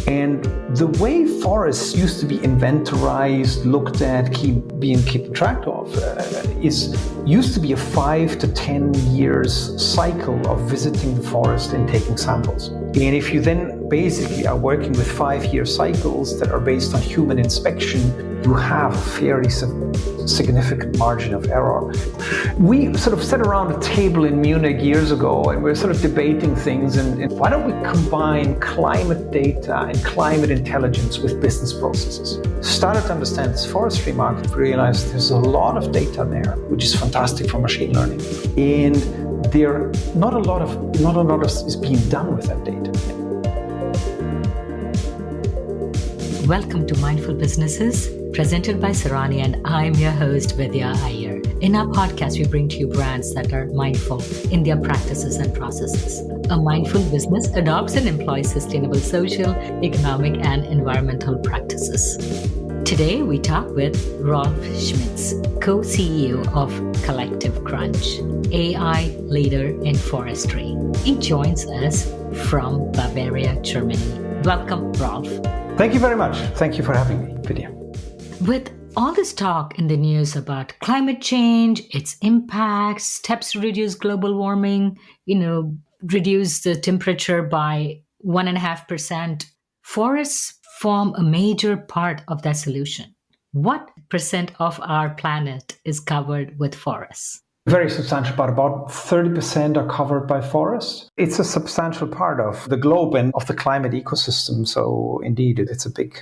And the way forests used to be inventorized, looked at, kept track of, used to be a 5 to 10 years cycle of visiting the forest and taking samples. And if you then basically are working with 5-year cycles that are based on human inspection, you have a fairly significant margin of error. We sort of sat around a table in Munich years ago and we're sort of debating things and why don't we combine climate data and climate intelligence with business processes? Started to understand this forestry market, realized there's a lot of data there, which is fantastic for machine learning. And there not a lot of is being done with that data. Welcome to Mindful Businesses, presented by Sarani, and I'm your host, Vidya Iyer. In our podcast, we bring to you brands that are mindful in their practices and processes. A mindful business adopts and employs sustainable social, economic, and environmental practices. Today, we talk with Rolf Schmitz, co-CEO of CollectiveCrunch, AI leader in forestry. He joins us from Bavaria, Germany. Welcome, Rolf. Thank you very much. Thank you for having me, Vidya. With all this talk in the news about climate change, its impacts, steps to reduce global warming, reduce the temperature by 1.5%, forests form a major part of that solution. What percent of our planet is covered with forests? Very substantial part. About 30% are covered by forests. It's a substantial part of the globe and of the climate ecosystem. So indeed, it's a big.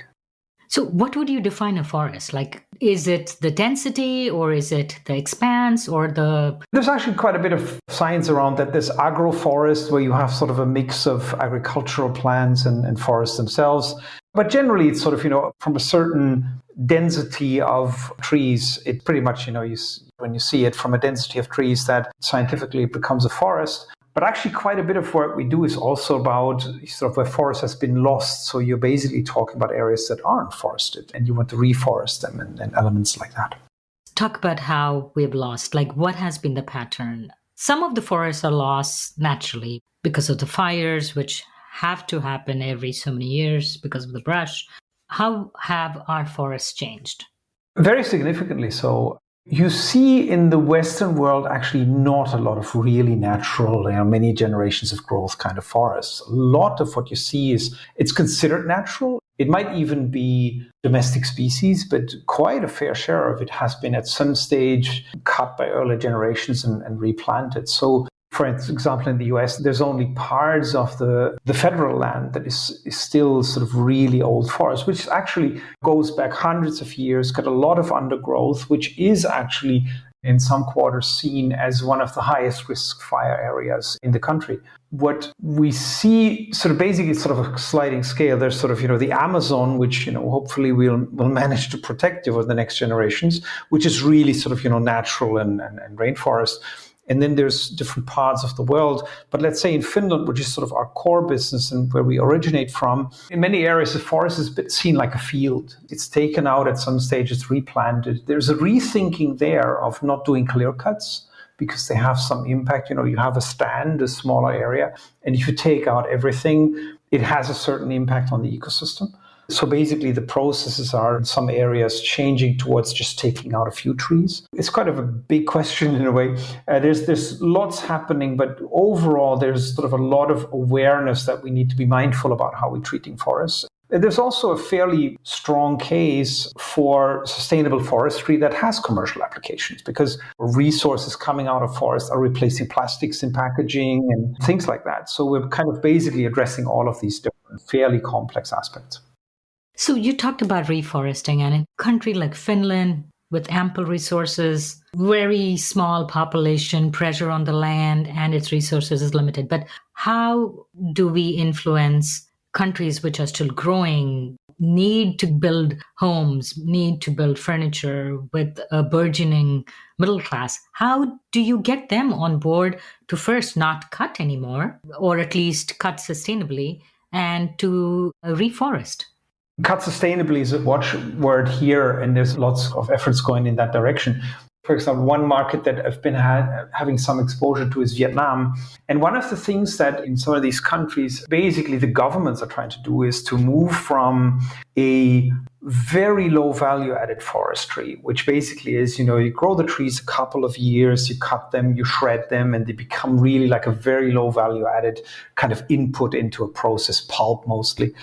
So what would you define a forest? Like, is it the density or is it the expanse or the... There's actually quite a bit of science around that. There's agroforest where you have sort of a mix of agricultural plants and forests themselves. But generally, it's sort of, from a certain density of trees, it pretty much, when you see it from a density of trees, that scientifically it becomes a forest. But actually quite a bit of work we do is also about sort of where forest has been lost. So you're basically talking about areas that aren't forested and you want to reforest them and elements like that. Talk about how we've lost, like what has been the pattern? Some of the forests are lost naturally because of the fires, which have to happen every so many years because of the brush. How have our forests changed? Very significantly so. You see in the Western world actually not a lot of really natural, many generations of growth kind of forests. A lot of what you see it's considered natural. It might even be domestic species, but quite a fair share of it has been at some stage cut by early generations and replanted. So for example, in the US, there's only parts of the federal land that is still sort of really old forest, which actually goes back hundreds of years, got a lot of undergrowth, which is actually in some quarters seen as one of the highest risk fire areas in the country. What we see sort of basically sort of a sliding scale. There's sort of, the Amazon, which, hopefully we'll manage to protect over the next generations, which is really sort of, natural and rainforest. And then there's different parts of the world. But let's say in Finland, which is sort of our core business and where we originate from, in many areas, the forest is seen like a field. It's taken out at some stage, it's replanted. There's a rethinking there of not doing clear cuts because they have some impact. You have a stand, a smaller area, and if you take out everything, it has a certain impact on the ecosystem. So basically, the processes are in some areas changing towards just taking out a few trees. It's kind of a big question in a way. There's lots happening, but overall, there's sort of a lot of awareness that we need to be mindful about how we're treating forests. There's also a fairly strong case for sustainable forestry that has commercial applications because resources coming out of forests are replacing plastics in packaging and things like that. So we're kind of basically addressing all of these different, fairly complex aspects. So you talked about reforesting, and in a country like Finland, with ample resources, very small population, pressure on the land, and its resources is limited. But how do we influence countries which are still growing, need to build homes, need to build furniture with a burgeoning middle class? How do you get them on board to first not cut anymore, or at least cut sustainably, and to reforest? Cut sustainably is a watchword here, and there's lots of efforts going in that direction. For example, one market that I've been having some exposure to is Vietnam. And one of the things that in some of these countries, basically the governments are trying to do is to move from a very low value added forestry, which basically is, you grow the trees a couple of years, you cut them, you shred them, and they become really like a very low value added kind of input into a process, pulp mostly.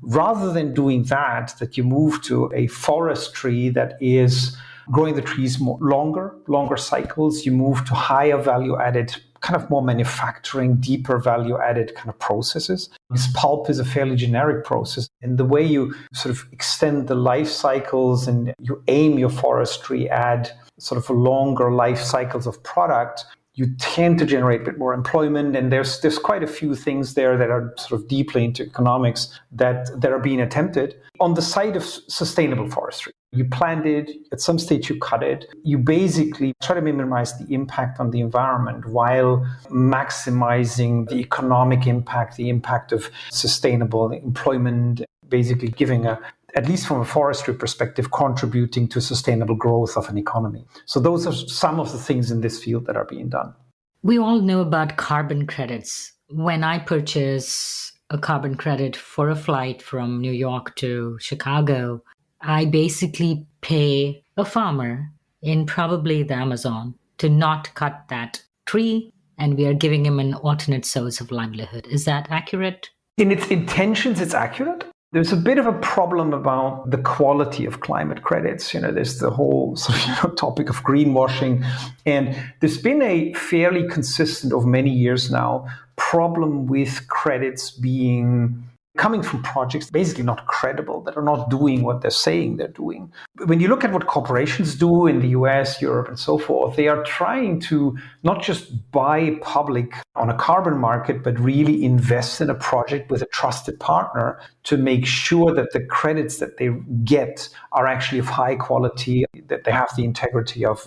Rather than doing that you move to a forestry that is growing the trees longer cycles, you move to higher value added, kind of more manufacturing, deeper value added kind of processes. This pulp is a fairly generic process. And the way you sort of extend the life cycles and you aim your forestry at sort of longer life cycles of product, you tend to generate a bit more employment. And there's quite a few things there that are sort of deeply into economics that are being attempted on the side of sustainable forestry. You plant it, at some stage you cut it. You basically try to minimize the impact on the environment while maximizing the economic impact, the impact of sustainable employment, basically giving at least from a forestry perspective, contributing to sustainable growth of an economy. So those are some of the things in this field that are being done. We all know about carbon credits. When I purchase a carbon credit for a flight from New York to Chicago, I basically pay a farmer in probably the Amazon to not cut that tree, and we are giving him an alternate source of livelihood. Is that accurate? In its intentions, it's accurate. There's a bit of a problem about the quality of climate credits. There's the whole sort of topic of greenwashing. And there's been a fairly consistent, over many years now, problem with credits coming from projects basically not credible, that are not doing what they're saying they're doing. When you look at what corporations do in the US, Europe, and so forth, they are trying to not just buy public on a carbon market, but really invest in a project with a trusted partner to make sure that the credits that they get are actually of high quality, that they have the integrity of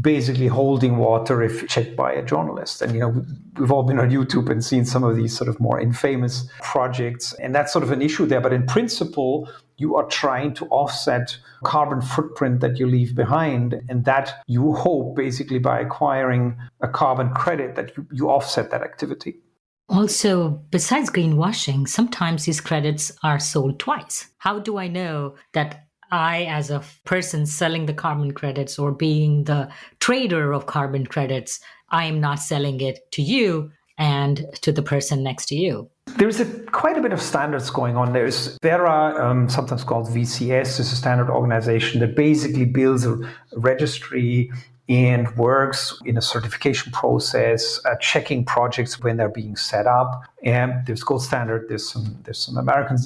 basically holding water if checked by a journalist. And, we've all been on YouTube and seen some of these sort of more infamous projects, and that's sort of an issue there. But in principle, you are trying to offset carbon footprint that you leave behind, and that you hope basically by acquiring a carbon credit that you offset that activity. Also, besides greenwashing, sometimes these credits are sold twice. How do I know that I, as a person selling the carbon credits or being the trader of carbon credits, I am not selling it to you and to the person next to you? There's quite a bit of standards going on. There are sometimes called VCS, is a standard organization that basically builds a registry and works in a certification process, checking projects when they're being set up. And there's gold standard, there's some American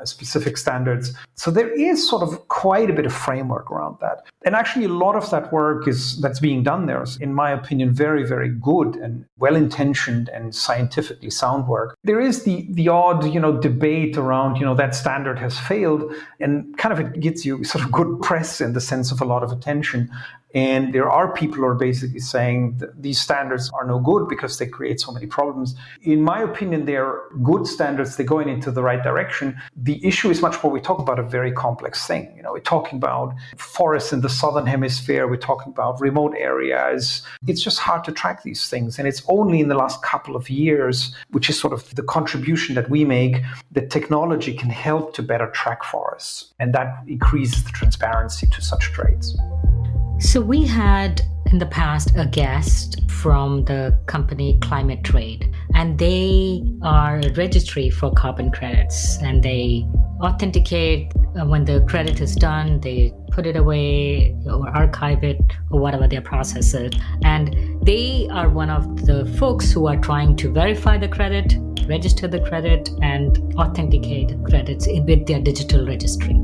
specific standards. So there is sort of quite a bit of framework around that. And actually a lot of that work that's being done there is, in my opinion, very, very good and well-intentioned and scientifically sound work. There is the odd, debate around, that standard has failed, and kind of it gets you sort of good press in the sense of a lot of attention. And there are people who are basically saying that these standards are no good because they create so many problems. In my opinion, they're good standards. They're going into the right direction. The issue is much more, we talk about a very complex thing. We're talking about forests in the southern hemisphere. We're talking about remote areas. It's just hard to track these things. And it's only in the last couple of years, which is sort of the contribution that we make, that technology can help to better track forests. And that increases the transparency to such trades. So we had in the past a guest from the company Climate Trade, and they are a registry for carbon credits, and they authenticate when the credit is done, they put it away or archive it or whatever their process is. And they are one of the folks who are trying to verify the credit, register the credit, and authenticate credits with their digital registry.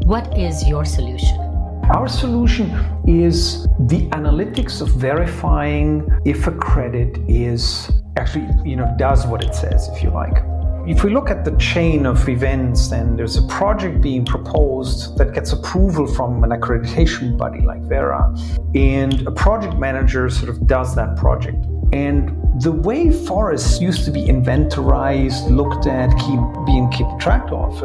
What is your solution? Our solution is the analytics of verifying if a credit is actually, does what it says, if you like. If we look at the chain of events, then there's a project being proposed that gets approval from an accreditation body like Verra, and a project manager sort of does that project. And the way forests used to be inventorized, looked at, being kept track of,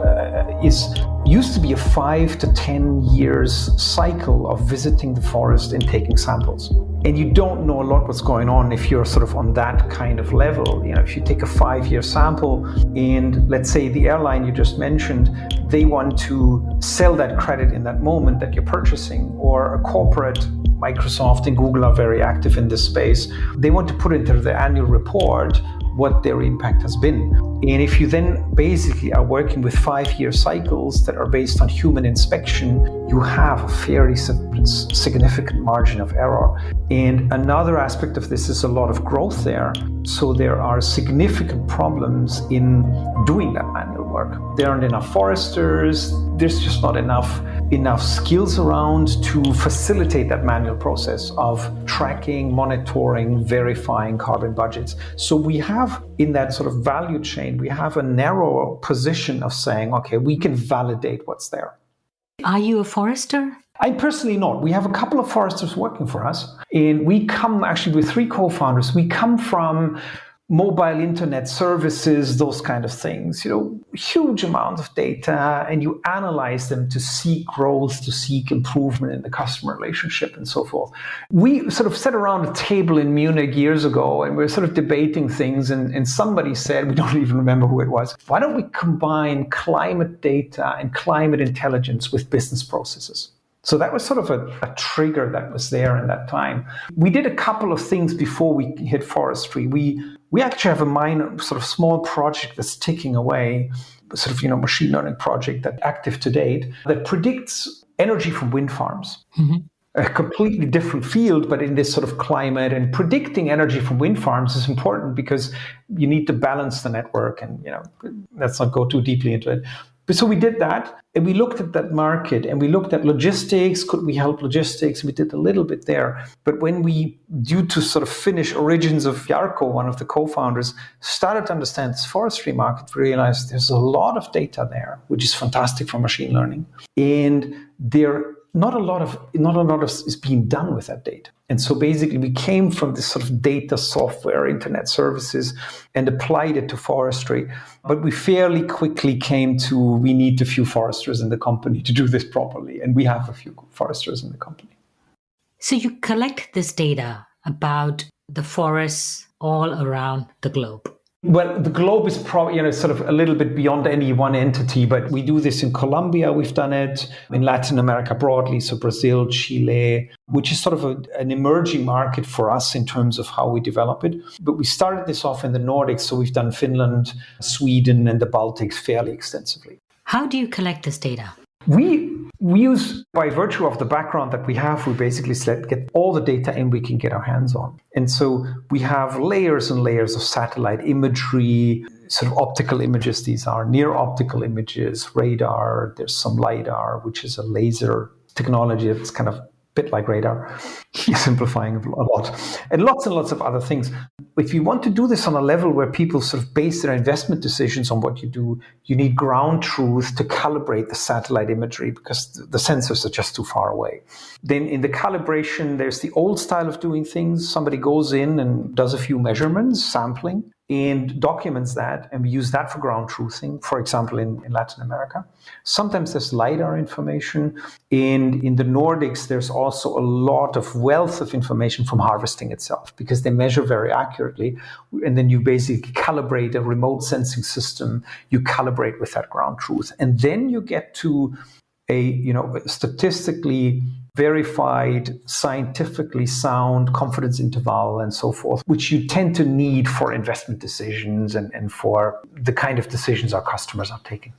used to be a 5 to 10 years cycle of visiting the forest and taking samples. And you don't know a lot what's going on if you're sort of on that kind of level. If you take a 5-year sample and let's say the airline you just mentioned, they want to sell that credit in that moment that you're purchasing, or a corporate, Microsoft and Google are very active in this space. They want to put into the annual report what their impact has been. And if you then basically are working with 5-year cycles that are based on human inspection, you have a fairly significant margin of error. And another aspect of this is a lot of growth there. So there are significant problems in doing that manual work. There aren't enough foresters. There's just not enough skills around to facilitate that manual process of tracking, monitoring, verifying carbon budgets. So we have in that sort of value chain, we have a narrow position of saying, okay, we can validate what's there. Are you a forester? I'm personally not. We have a couple of foresters working for us. And we come actually with 3 co-founders. We come from mobile internet services, those kind of things, huge amount of data, and you analyze them to seek growth, to seek improvement in the customer relationship and so forth. We sort of sat around a table in Munich years ago and we were sort of debating things, and somebody said, we don't even remember who it was, why don't we combine climate data and climate intelligence with business processes? So that was sort of a trigger that was there in that time. We did a couple of things before we hit forestry. We actually have a minor, sort of small project that's ticking away, sort of, machine learning project that's active to date that predicts energy from wind farms. Mm-hmm. A completely different field, but in this sort of climate, and predicting energy from wind farms is important because you need to balance the network, and, let's not go too deeply into it. But so we did that, and we looked at that market, and we looked at logistics. Could we help logistics? We did a little bit there. But when we, due to sort of Finnish origins of Jarkko, one of the co-founders, started to understand this forestry market, we realized there's a lot of data there, which is fantastic for machine learning. And not a lot of is being done with that data. And so basically we came from this sort of data software, internet services, and applied it to forestry. But we fairly quickly came to, we need a few foresters in the company to do this properly. And we have a few foresters in the company. So you collect this data about the forests all around the globe. Well, the globe is probably, sort of a little bit beyond any one entity, but we do this in Colombia. We've done it in Latin America broadly, so Brazil, Chile, which is sort of an emerging market for us in terms of how we develop it. But we started this off in the Nordics, so we've done Finland, Sweden, and the Baltics fairly extensively. How do you collect this data? We use, by virtue of the background that we have, we basically get all the data in we can get our hands on. And so we have layers and layers of satellite imagery, sort of optical images. These are near optical images, radar. There's some LIDAR, which is a laser technology that's kind of a bit like radar, simplifying a lot, and lots of other things. If you want to do this on a level where people sort of base their investment decisions on what you do, you need ground truth to calibrate the satellite imagery because the sensors are just too far away. Then in the calibration, there's the old style of doing things. Somebody goes in and does a few measurements, sampling, and documents that, and we use that for ground truthing, for example, in Latin America. Sometimes there's LIDAR information, and in the Nordics, there's also a lot of wealth of information from harvesting itself, because they measure very accurately, and then you basically calibrate a remote sensing system, you calibrate with that ground truth, and then you get to a statistically verified, scientifically sound confidence interval and so forth, which you tend to need for investment decisions and for the kind of decisions our customers are taking.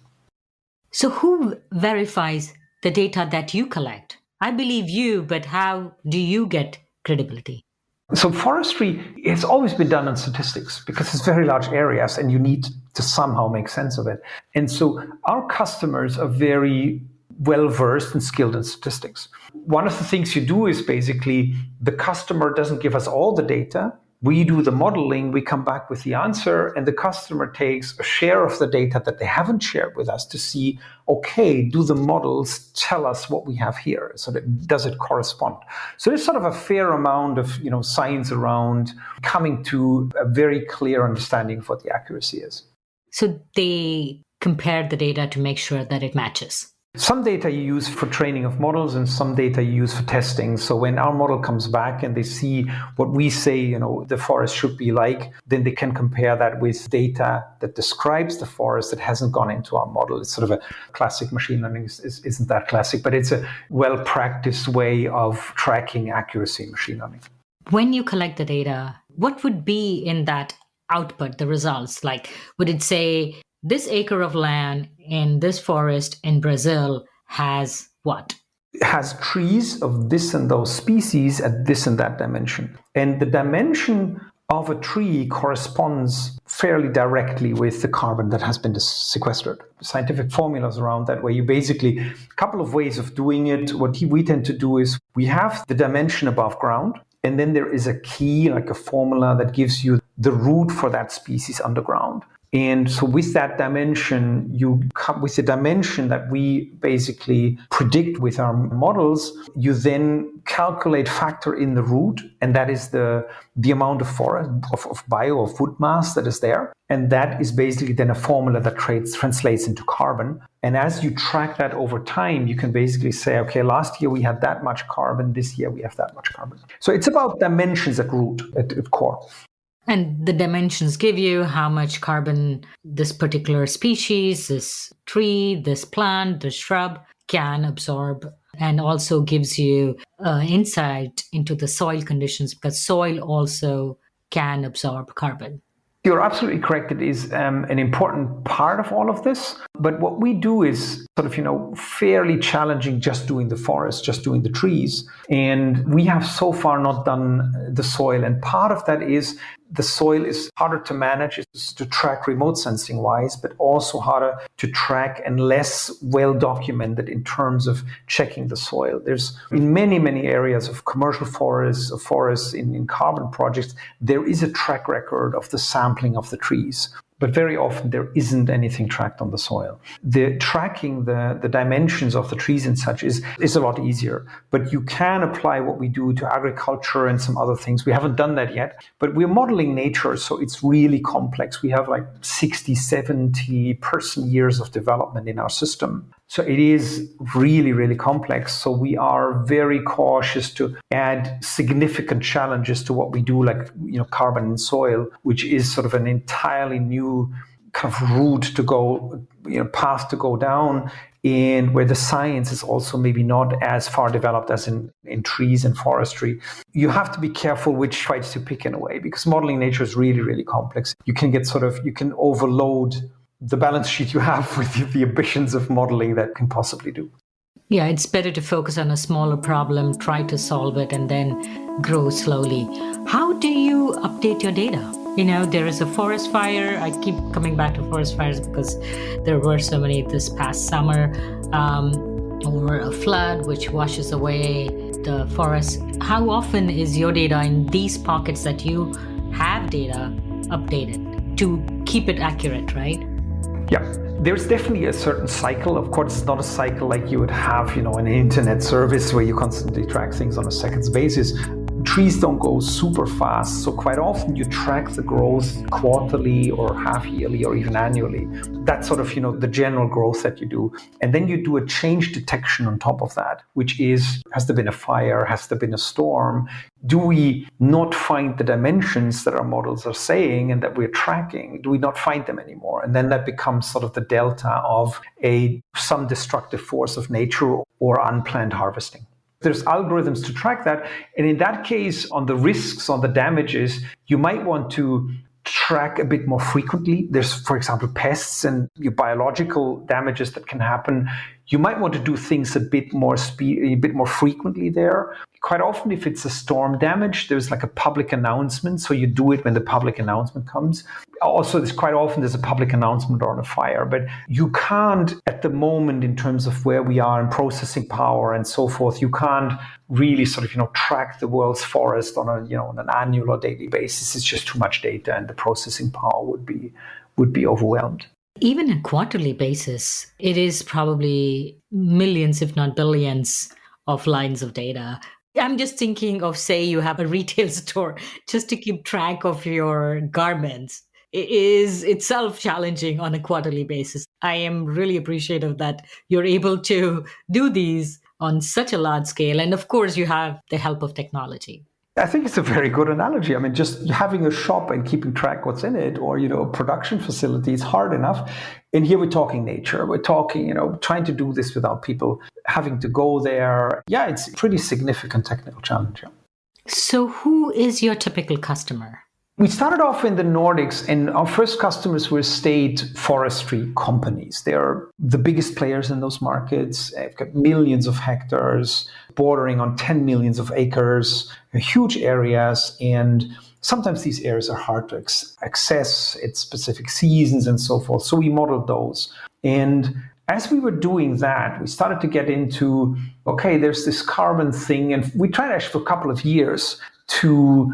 So who verifies the data that you collect? I believe you, but how do you get credibility? So forestry, it's always been done on statistics because it's very large areas and you need to somehow make sense of it. And so our customers are very well-versed and skilled in statistics. One of the things you do is basically the customer doesn't give us all the data. We do the modeling, we come back with the answer, and the customer takes a share of the data that they haven't shared with us to see, okay, do the models tell us what we have here? So does it correspond? So there's sort of a fair amount of science around coming to a very clear understanding of what the accuracy is. So they compare the data to make sure that it matches. Some data you use for training of models and some data you use for testing. So when our model comes back and they see what we say, the forest should be like, then they can compare that with data that describes the forest that hasn't gone into our model. It's sort of a classic machine learning, isn't that classic, but it's a well-practiced way of tracking accuracy in machine learning. When you collect the data, what would be in that output, the results? Like, would it say, this acre of land in this forest in Brazil has what? It has trees of this and those species at this and that dimension. And the dimension of a tree corresponds fairly directly with the carbon that has been sequestered. Scientific formulas around that, where you basically, a couple of ways of doing it. What we tend to do is we have the dimension above ground, and then there is a key, like a formula that gives you the root for that species underground. And so with that dimension, you come with the dimension that we basically predict with our models, you then factor in the root, and that is the amount of forest, of wood mass that is there. And that is basically then a formula that translates into carbon. And as you track that over time, you can basically say, okay, last year we had that much carbon, this year we have that much carbon. So it's about dimensions at root, at core. And the dimensions give you how much carbon this particular species, this tree, this plant, this shrub can absorb, and also gives you insight into the soil conditions, because soil also can absorb carbon. You're absolutely correct. It is an important part of all of this. But what we do is sort of, fairly challenging just doing the forest, just doing the trees. And we have so far not done the soil. And part of that is the soil is harder to manage, it's to track remote sensing wise, but also harder to track and less well documented in terms of checking the soil. There's in many, many areas of commercial forests in carbon projects, there is a track record of the sampling of the trees. But very often there isn't anything tracked on the soil. The tracking the dimensions of the trees and such is a lot easier. But you can apply what we do to agriculture and some other things. We haven't done that yet, but we're modeling nature, so it's really complex. We have like 60, 70 person years of development in our system. So it is really, really complex. So we are very cautious to add significant challenges to what we do, like carbon in soil, which is sort of an entirely new kind of route to go, path to go down, and where the science is also maybe not as far developed as in trees and forestry. You have to be careful which fights to pick in a way, because modeling nature is really, really complex. You can overload the balance sheet you have with the ambitions of modeling that can possibly do. Yeah, it's better to focus on a smaller problem, try to solve it, and then grow slowly. How do you update your data? There is a forest fire. I keep coming back to forest fires because there were so many this past summer, or a flood which washes away the forest. How often is your data in these pockets that you have data updated to keep it accurate, right? Yeah, there's definitely a certain cycle. Of course, it's not a cycle like you would have, an internet service where you constantly track things on a seconds basis. Trees don't go super fast, so quite often you track the growth quarterly or half yearly or even annually. That's sort of, the general growth that you do. And then you do a change detection on top of that, which is, has there been a fire? Has there been a storm? Do we not find the dimensions that our models are saying and that we're tracking? Do we not find them anymore? And then that becomes sort of the delta of some destructive force of nature or unplanned harvesting. There's algorithms to track that. And in that case, on the risks, on the damages, you might want to track a bit more frequently. There's, for example, pests and biological damages that can happen. you might want to do things a bit more frequently there. Quite often, if it's a storm damage, there's like a public announcement. So you do it when the public announcement comes. Also, there's a public announcement on a fire, but you can't at the moment, in terms of where we are in processing power and so forth, you can't really sort of, track the world's forest on an annual or daily basis. It's just too much data, and the processing power would be overwhelmed. Even on a quarterly basis, it is probably millions, if not billions, of lines of data. I'm just thinking of, say, you have a retail store just to keep track of your garments. It is itself challenging on a quarterly basis. I am really appreciative that you're able to do these on such a large scale. And of course, you have the help of technology. I think it's a very good analogy. I mean, just having a shop and keeping track what's in it, or, a production facility is hard enough. And here we're talking nature. We're talking, trying to do this without people having to go there. Yeah, it's a pretty significant technical challenge. So who is your typical customer? We started off in the Nordics, and our first customers were state forestry companies. They are the biggest players in those markets. They've got millions of hectares, bordering on 10 millions of acres, huge areas. And sometimes these areas are hard to access at specific seasons and so forth. So we modeled those. And as we were doing that, we started to get into, okay, there's this carbon thing. And we tried actually for a couple of years to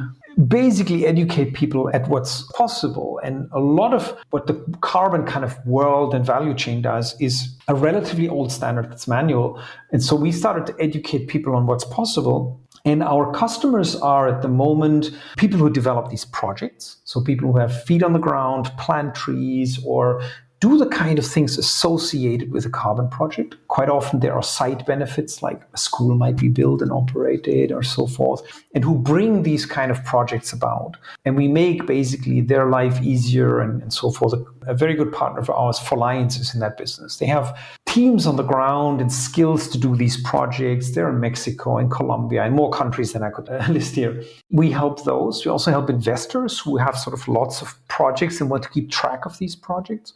basically educate people at what's possible. And a lot of what the carbon kind of world and value chain does is a relatively old standard that's manual. And so we started to educate people on what's possible. And our customers are at the moment people who develop these projects. So people who have feet on the ground, plant trees, or do the kind of things associated with a carbon project. Quite often there are side benefits, like a school might be built and operated or so forth, and who bring these kind of projects about. And we make basically their life easier and so forth. A very good partner of ours, Forliance, is in that business. They have teams on the ground and skills to do these projects. They're in Mexico and Colombia and more countries than I could list here. We help those. We also help investors who have sort of lots of projects and want to keep track of these projects.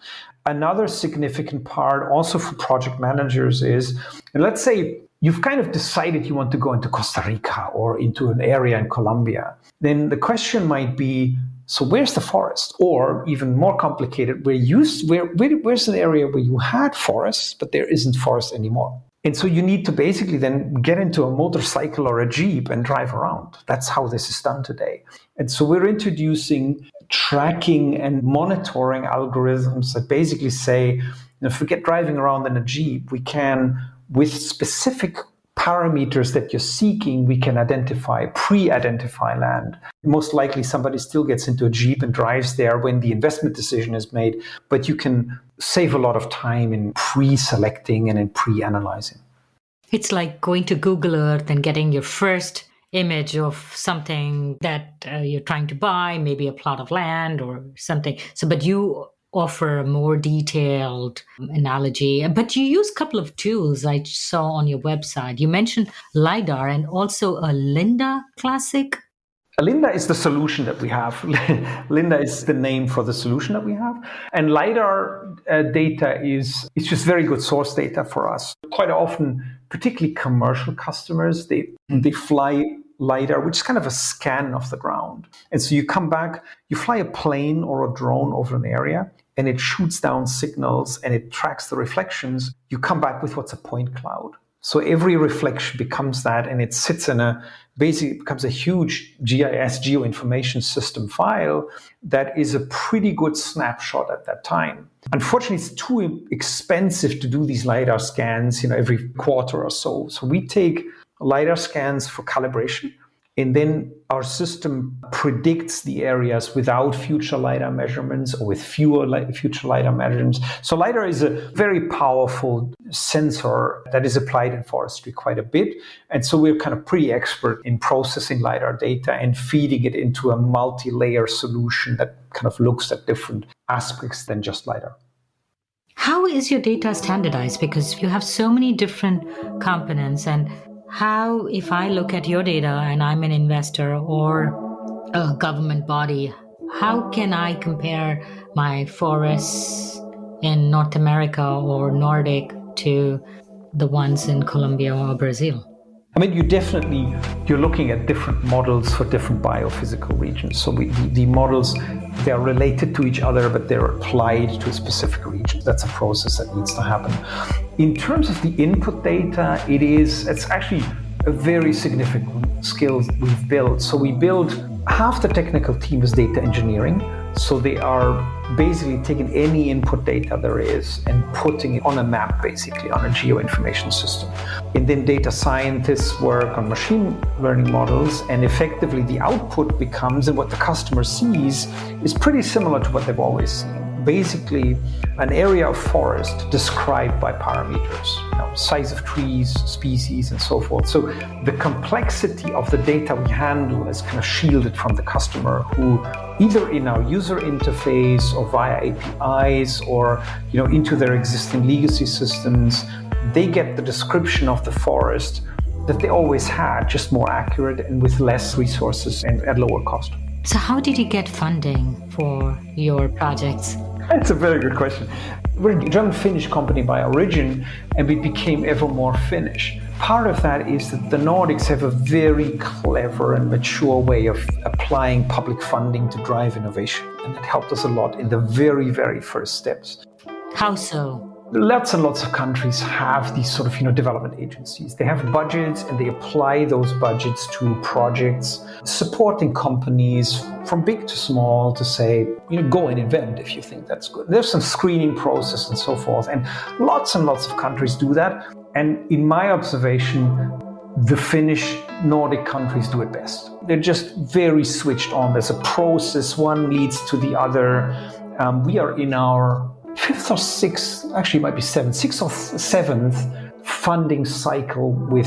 Another significant part also for project managers is, and let's say you've kind of decided you want to go into Costa Rica or into an area in Colombia, then the question might be, so where's the forest? Or even more complicated, where's an area where you had forests, but there isn't forest anymore? And so you need to basically then get into a motorcycle or a Jeep and drive around. That's how this is done today. And so we're introducing tracking and monitoring algorithms that basically say, forget driving around in a Jeep. We can, with specific parameters that you're seeking, we can pre-identify land. Most likely somebody still gets into a Jeep and drives there when the investment decision is made, but you can save a lot of time in pre-selecting and in pre-analyzing. It's like going to Google Earth and getting your first image of something that you're trying to buy, maybe a plot of land or something. So, but you offer a more detailed analogy. But you use a couple of tools I saw on your website. You mentioned LIDAR and also a Lynda Classic. Lynda is the solution that we have. Lynda is the name for the solution that we have. And LIDAR data is just very good source data for us. Quite often, particularly commercial customers, they fly LIDAR, which is kind of a scan of the ground. And so you come back, you fly a plane or a drone over an area, and it shoots down signals and it tracks the reflections. You come back with what's a point cloud. So every reflection becomes that, and it sits in basically becomes a huge GIS geoinformation system file that is a pretty good snapshot at that time. Unfortunately, it's too expensive to do these LiDAR scans, every quarter or so. So we take LiDAR scans for calibration, and then our system predicts the areas without future LiDAR measurements or with fewer future LiDAR measurements. So LiDAR is a very powerful sensor that is applied in forestry quite a bit. And so we're kind of pretty expert in processing LiDAR data and feeding it into a multi-layer solution that kind of looks at different aspects than just LiDAR. How is your data standardized? Because you have so many different components, and how, if I look at your data and I'm an investor or a government body, how can I compare my forests in North America or Nordic to the ones in Colombia or Brazil? I mean, you're looking at different models for different biophysical regions. So the models, they're related to each other, but they're applied to a specific region. That's a process that needs to happen. In terms of the input data, it's actually a very significant skill we've built. So we build, half the technical team is data engineering. So they are basically taking any input data there is and putting it on a map, basically, on a geoinformation system. And then data scientists work on machine learning models, and effectively the output becomes, and what the customer sees is pretty similar to what they've always seen. Basically, an area of forest described by parameters, size of trees, species, and so forth. So the complexity of the data we handle is kind of shielded from the customer, who either in our user interface or via APIs or into their existing legacy systems, they get the description of the forest that they always had, just more accurate and with less resources and at lower cost. So how did you get funding for your projects? That's a very good question. We're a German-Finnish company by origin, and we became ever more Finnish. Part of that is that the Nordics have a very clever and mature way of applying public funding to drive innovation, and that helped us a lot in the very, very first steps. How so? Lots and lots of countries have these sort of development agencies. They have budgets and they apply those budgets to projects, supporting companies from big to small to say, go and invent if you think that's good. There's some screening process and so forth. And lots of countries do that. And in my observation, the Finnish Nordic countries do it best. They're just very switched on. There's a process, one leads to the other. We are in our fifth or sixth, actually it might be sixth or seventh funding cycle with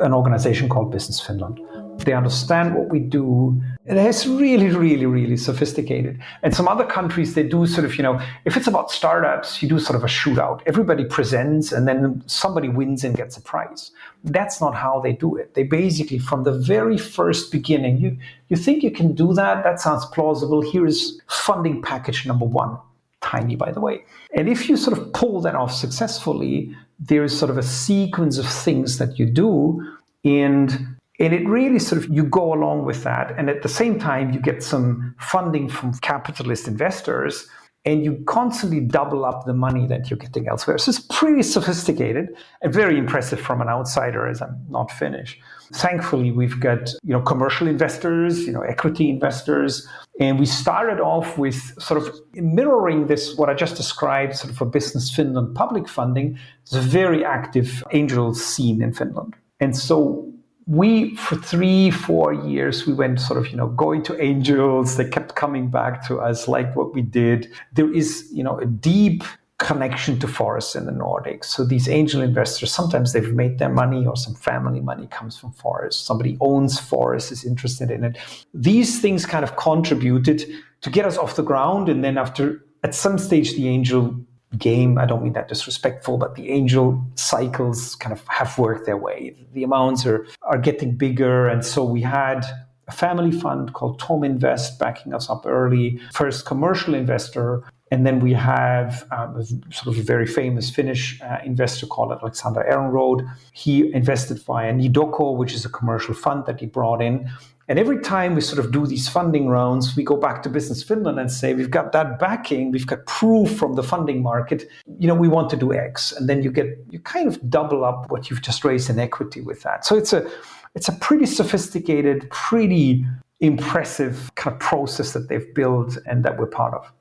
an organization called Business Finland. They understand what we do. And it's really, really, really sophisticated. And some other countries, they do sort of, if it's about startups, you do sort of a shootout. Everybody presents and then somebody wins and gets a prize. That's not how they do it. They basically, from the very first beginning, you think you can do that? That sounds plausible. Here is funding package number one. Tiny, by the way. And if you sort of pull that off successfully, there is sort of a sequence of things that you do, and it really sort of, you go along with that. And at the same time, you get some funding from capitalist investors, and you constantly double up the money that you're getting elsewhere. So it's pretty sophisticated and very impressive from an outsider, as I'm not Finnish. Thankfully, we've got commercial investors, equity investors, and we started off with sort of mirroring this, what I just described, sort of a Business Finland public funding. It's a very active angel scene in Finland. And so we, for 3-4 years, we went sort of, going to angels. They kept coming back to us, like what we did. There is, a deep connection to forests in the Nordics. So these angel investors, sometimes they've made their money, or some family money comes from forests. Somebody owns forests, is interested in it. These things kind of contributed to get us off the ground. And then at some stage, the angel game, I don't mean that disrespectful, but the angel cycles kind of have worked their way. The amounts are getting bigger. And so we had a family fund called Tom Invest backing us up early, first commercial investor. And then we have a sort of a very famous Finnish investor called Alexander Ehrenroth. He invested via Nidoko, which is a commercial fund that he brought in. And every time we sort of do these funding rounds, we go back to Business Finland and say, we've got that backing, we've got proof from the funding market, we want to do X. And then you kind of double up what you've just raised in equity with that. So it's a pretty sophisticated, pretty impressive kind of process that they've built and that we're part of.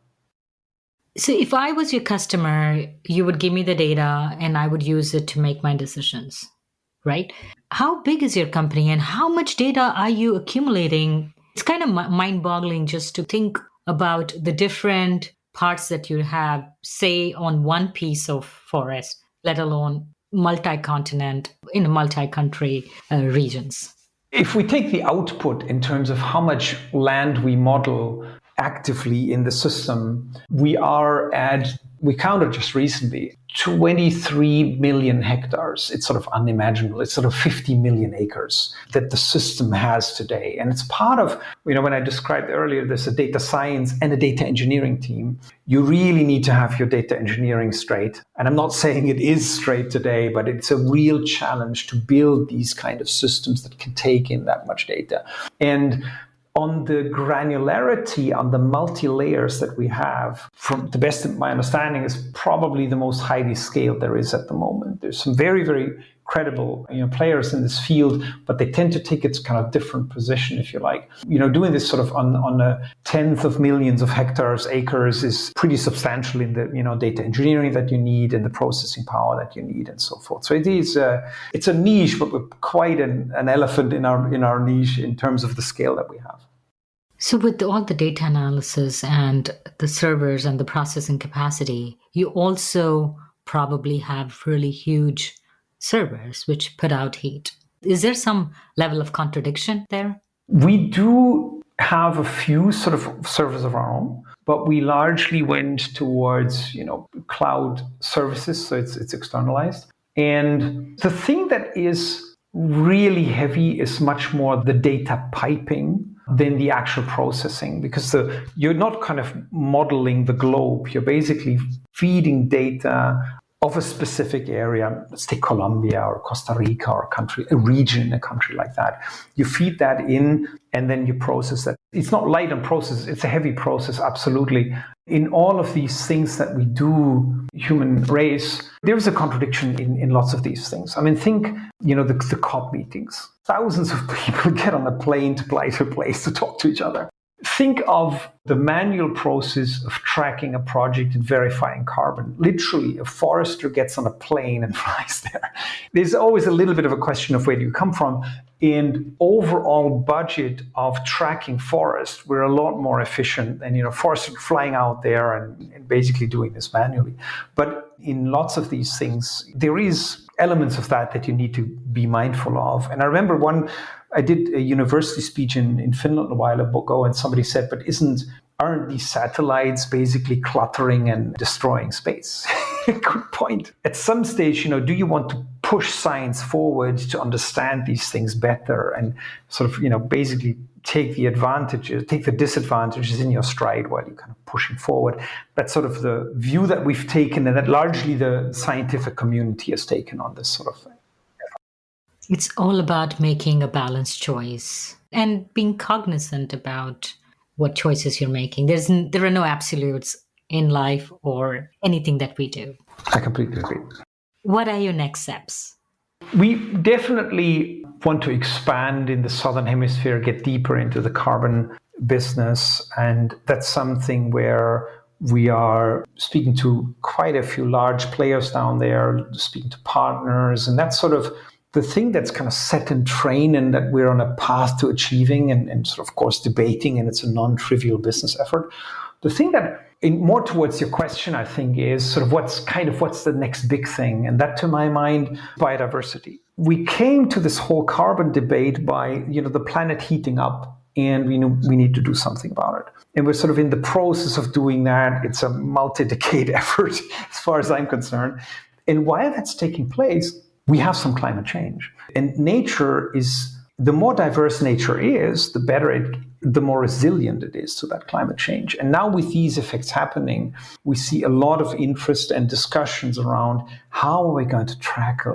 So if I was your customer, you would give me the data and I would use it to make my decisions, right? How big is your company and how much data are you accumulating? It's kind of mind-boggling just to think about the different parts that you have, say, on one piece of forest, let alone multi-continent, in multi-country regions. If we take the output in terms of how much land we model, actively in the system. We counted just recently 23 million hectares. It's sort of unimaginable. It's sort of 50 million acres that the system has today. And it's part of, when I described earlier, there's a data science and a data engineering team. You really need to have your data engineering straight. And I'm not saying it is straight today, but it's a real challenge to build these kind of systems that can take in that much data. And on the granularity, on the multi-layers that we have, from the best of my understanding, is probably the most highly scaled there is at the moment. There's some very, very credible players in this field, but they tend to take its kind of different position, if you like. Doing this sort of on a tenth of millions of hectares, acres is pretty substantial in the data engineering that you need and the processing power that you need and so forth. So it's a niche, but we're quite an elephant in our niche in terms of the scale that we have. So with all the data analysis and the servers and the processing capacity, you also probably have really huge servers which put out heat. Is there some level of contradiction there? We do have a few sort of servers of our own, but we largely went towards, cloud services, so it's externalized. And the thing that is really heavy is much more the data piping than the actual processing, because you're not kind of modeling the globe. You're basically feeding data of a specific area. Let's take Colombia or Costa Rica or a region in a country like that. You feed that in and then you process that. It's not light on process, it's a heavy process, absolutely. In all of these things that we do, human race, there's a contradiction in lots of these things. I mean, think, the COP meetings. Thousands of people get on a plane to fly to a place to talk to each other. Think of the manual process of tracking a project and verifying carbon. Literally, a forester gets on a plane and flies there. There's always a little bit of a question of where do you come from. In overall budget of tracking forest, we're a lot more efficient than, foresters flying out there and basically doing this manually. But in lots of these things, there is elements of that you need to be mindful of. And I remember I did a university speech in Finland a while ago, and somebody said, but aren't these satellites basically cluttering and destroying space? Good point. At some stage, do you want to push science forward to understand these things better and sort of, basically take the disadvantages in your stride while you're kind of pushing forward? That's sort of the view that we've taken and that largely the scientific community has taken on this sort of thing. It's all about making a balanced choice and being cognizant about what choices you're making. There are no absolutes in life or anything that we do. I completely agree. What are your next steps? We definitely want to expand in the Southern Hemisphere, get deeper into the carbon business. And that's something where we are speaking to quite a few large players down there, speaking to partners. And that's sort of the thing that's kind of set in train and that we're on a path to achieving and sort of, course, debating, and it's a non-trivial business effort. The thing that, more towards your question, I think, is sort of what's the next big thing? And that, to my mind, biodiversity. We came to this whole carbon debate by, the planet heating up, and we need to do something about it. And we're sort of in the process of doing that. It's a multi-decade effort, as far as I'm concerned. And while that's taking place, we have some climate change. And nature is, the more diverse nature is, the more resilient it is to that climate change. And now with these effects happening, we see a lot of interest and discussions around how are we going to track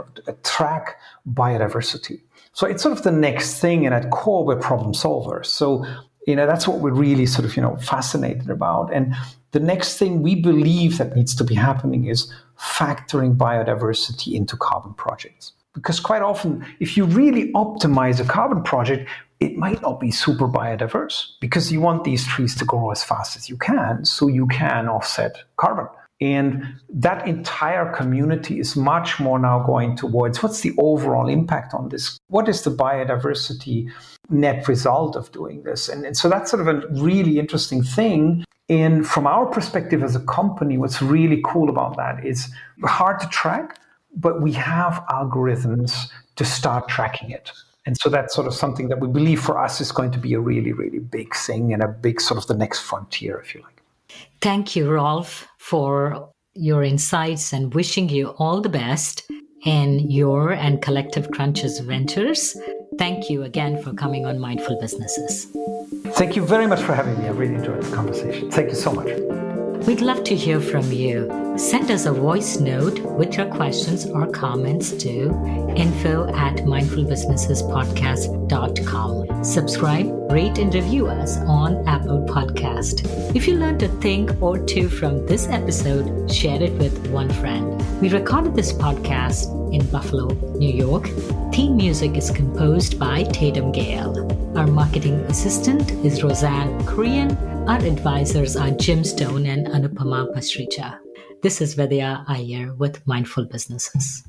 biodiversity. So it's sort of the next thing, and at core, we're problem solvers. So, that's what we're really sort of, fascinated about. And the next thing we believe that needs to be happening is factoring biodiversity into carbon projects. Because quite often, if you really optimize a carbon project, it might not be super biodiverse because you want these trees to grow as fast as you can so you can offset carbon. And that entire community is much more now going towards what's the overall impact on this? What is the biodiversity net result of doing this? And so that's sort of a really interesting thing. And from our perspective as a company, what's really cool about that is hard to track, but we have algorithms to start tracking it. And so that's sort of something that we believe for us is going to be a really, really big thing and a big sort of the next frontier, if you like. Thank you, Rolf, for your insights and wishing you all the best in your and CollectiveCrunch's ventures. Thank you again for coming on Mindful Businesses. Thank you very much for having me. I really enjoyed the conversation. Thank you so much. We'd love to hear from you. Send us a voice note with your questions or comments to info@mindfulbusinessespodcast.com. Subscribe, rate, and review us on Apple Podcast. If you learned a thing or two from this episode, share it with one friend. We recorded this podcast in Buffalo, New York. Theme music is composed by Tatum Gale. Our marketing assistant is Roseanne Korean. Our advisors are Jim Stone and Anupama Pasricha. This is Vidya Iyer with Mindful Businesses.